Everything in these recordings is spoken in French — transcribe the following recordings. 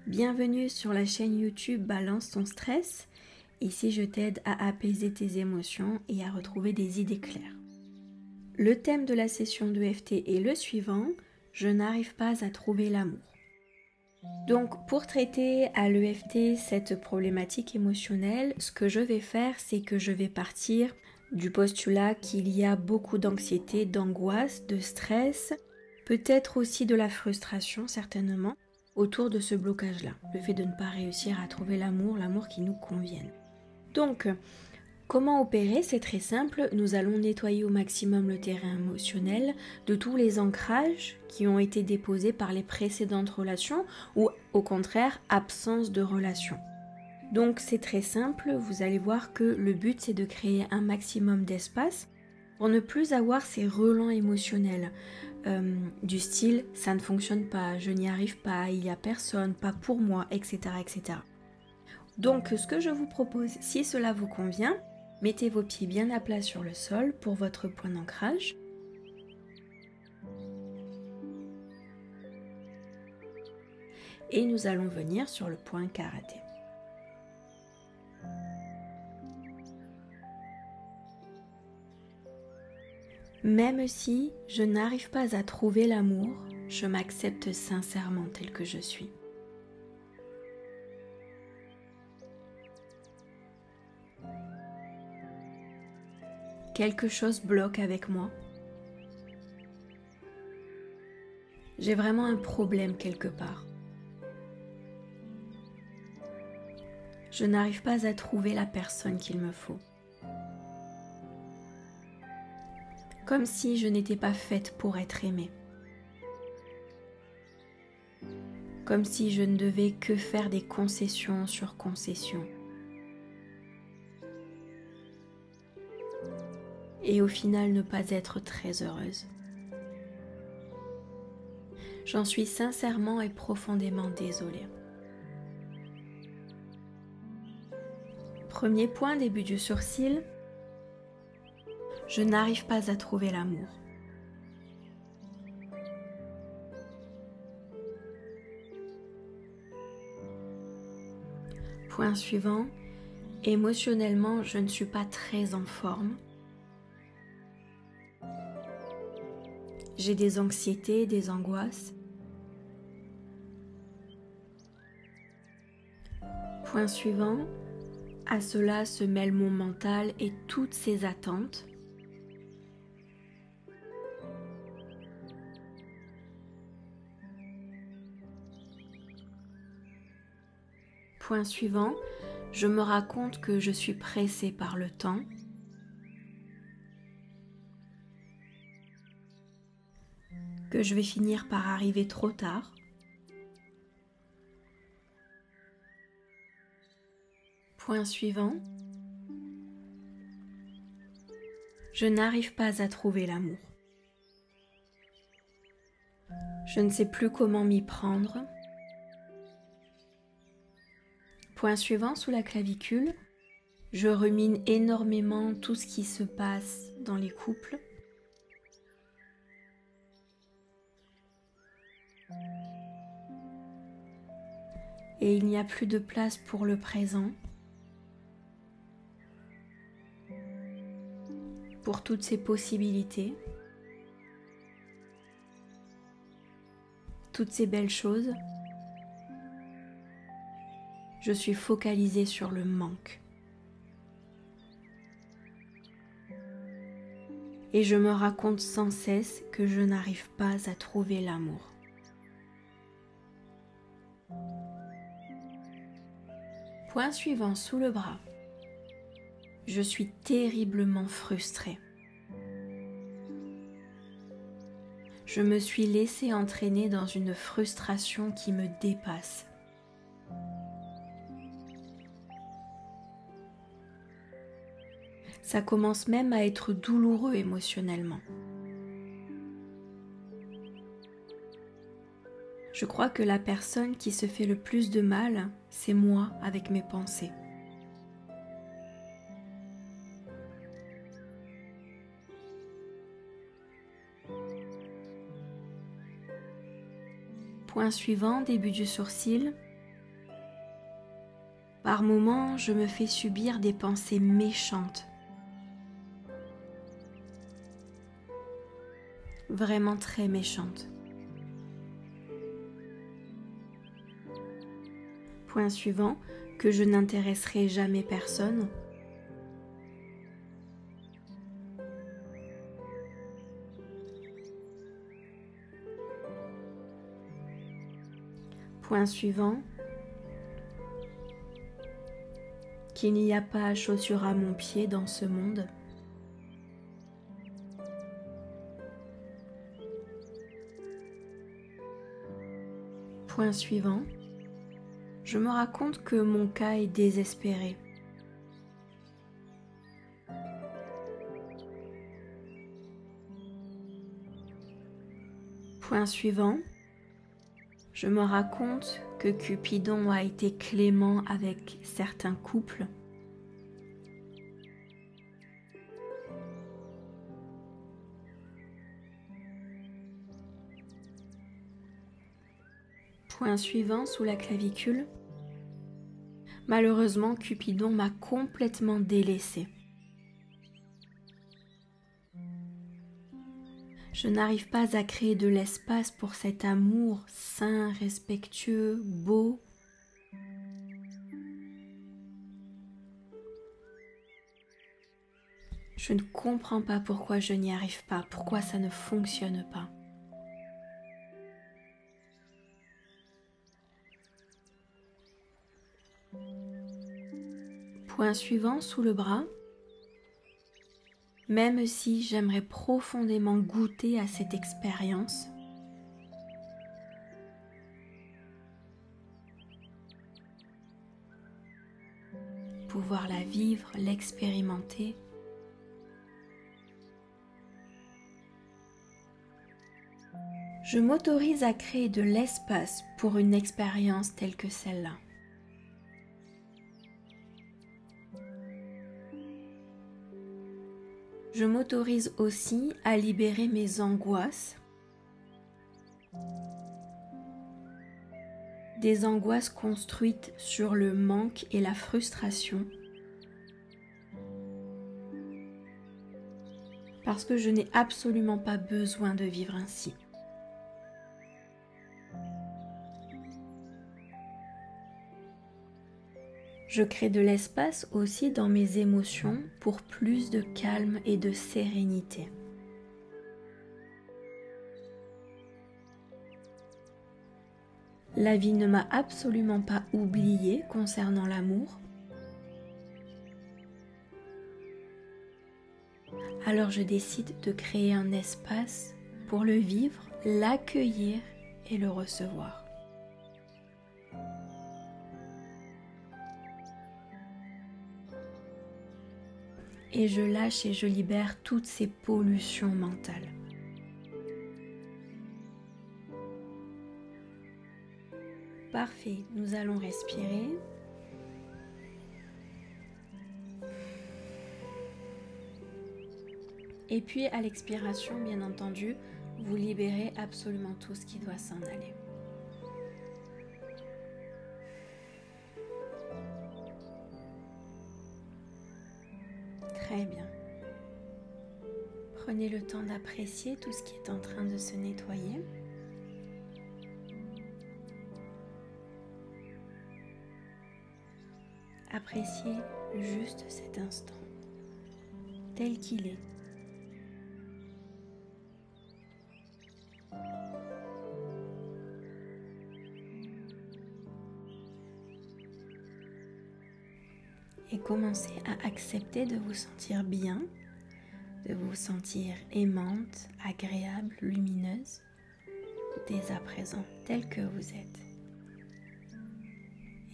Bienvenue sur la chaîne YouTube Balance ton stress. Ici, je t'aide à apaiser tes émotions et à retrouver des idées claires. Le thème de la session d'EFT est le suivant: je n'arrive pas à trouver l'amour. Donc, pour traiter à l'EFT cette problématique émotionnelle, ce que je vais faire, c'est que je vais partir du postulat qu'il y a beaucoup d'anxiété, d'angoisse, de stress, peut-être aussi de la frustration certainement, autour de ce blocage-là, le fait de ne pas réussir à trouver l'amour qui nous convienne. Donc, comment opérer? C'est très simple, nous allons nettoyer au maximum le terrain émotionnel de tous les ancrages qui ont été déposés par les précédentes relations ou au contraire, absence de relation. Donc c'est très simple, vous allez voir que le but c'est de créer un maximum d'espace pour ne plus avoir ces relents émotionnels du style « ça ne fonctionne pas, je n'y arrive pas, il n'y a personne, pas pour moi, etc. etc. » Donc ce que je vous propose, si cela vous convient, mettez vos pieds bien à plat sur le sol pour votre point d'ancrage. Et nous allons venir sur le point karaté. Même si je n'arrive pas à trouver l'amour, je m'accepte sincèrement tel que je suis. Quelque chose bloque avec moi. J'ai vraiment un problème quelque part. Je n'arrive pas à trouver la personne qu'il me faut. Comme si je n'étais pas faite pour être aimée. Comme si je ne devais que faire des concessions sur concessions. Et au final ne pas être très heureuse. J'en suis sincèrement et profondément désolée. Premier point, début du sourcil. Je n'arrive pas à trouver l'amour. Point suivant, émotionnellement, je ne suis pas très en forme. J'ai des anxiétés, des angoisses. Point suivant, à cela se mêle mon mental et toutes ses attentes. Point suivant, je me raconte que je suis pressée par le temps. Que je vais finir par arriver trop tard. Point suivant, je n'arrive pas à trouver l'amour. Je ne sais plus comment m'y prendre. Point suivant, sous la clavicule, je rumine énormément tout ce qui se passe dans les couples. Et il n'y a plus de place pour le présent, pour toutes ces possibilités, toutes ces belles choses. Je suis focalisée sur le manque. Et je me raconte sans cesse que je n'arrive pas à trouver l'amour. Point suivant, sous le bras. Je suis terriblement frustrée. Je me suis laissée entraîner dans une frustration qui me dépasse. Ça commence même à être douloureux émotionnellement. Je crois que la personne qui se fait le plus de mal, c'est moi avec mes pensées. Point suivant, début du sourcil. Par moments, je me fais subir des pensées méchantes. Vraiment très méchantes. Point suivant, que je n'intéresserai jamais personne. Point suivant, qu'il n'y a pas chaussure à mon pied dans ce monde. Point suivant, je me raconte que mon cas est désespéré. Point suivant, je me raconte que Cupidon a été clément avec certains couples. Point suivant, sous la clavicule. Malheureusement, Cupidon m'a complètement délaissée. Je n'arrive pas à créer de l'espace pour cet amour sain, respectueux, beau. Je ne comprends pas pourquoi je n'y arrive pas, pourquoi ça ne fonctionne pas. Point suivant, sous le bras. Même si j'aimerais profondément goûter à cette expérience, pouvoir la vivre, l'expérimenter, je m'autorise à créer de l'espace pour une expérience telle que celle-là. Je m'autorise aussi à libérer mes angoisses, des angoisses construites sur le manque et la frustration, parce que je n'ai absolument pas besoin de vivre ainsi. Je crée de l'espace aussi dans mes émotions pour plus de calme et de sérénité. La vie ne m'a absolument pas oubliée concernant l'amour. Alors je décide de créer un espace pour le vivre, l'accueillir et le recevoir. Et je lâche et je libère toutes ces pollutions mentales. Parfait, nous allons respirer. Et puis à l'expiration, bien entendu, vous libérez absolument tout ce qui doit s'en aller. Très bien. Prenez le temps d'apprécier tout ce qui est en train de se nettoyer. Appréciez juste cet instant, tel qu'il est. Et commencez à accepter de vous sentir bien, de vous sentir aimante, agréable, lumineuse, dès à présent, telle que vous êtes.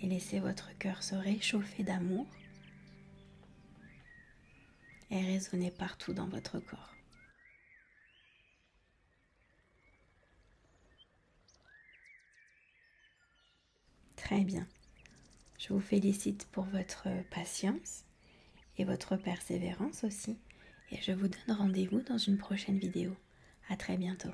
Et laissez votre cœur se réchauffer d'amour et résonner partout dans votre corps. Très bien. Je vous félicite pour votre patience et votre persévérance aussi. Et je vous donne rendez-vous dans une prochaine vidéo. À très bientôt.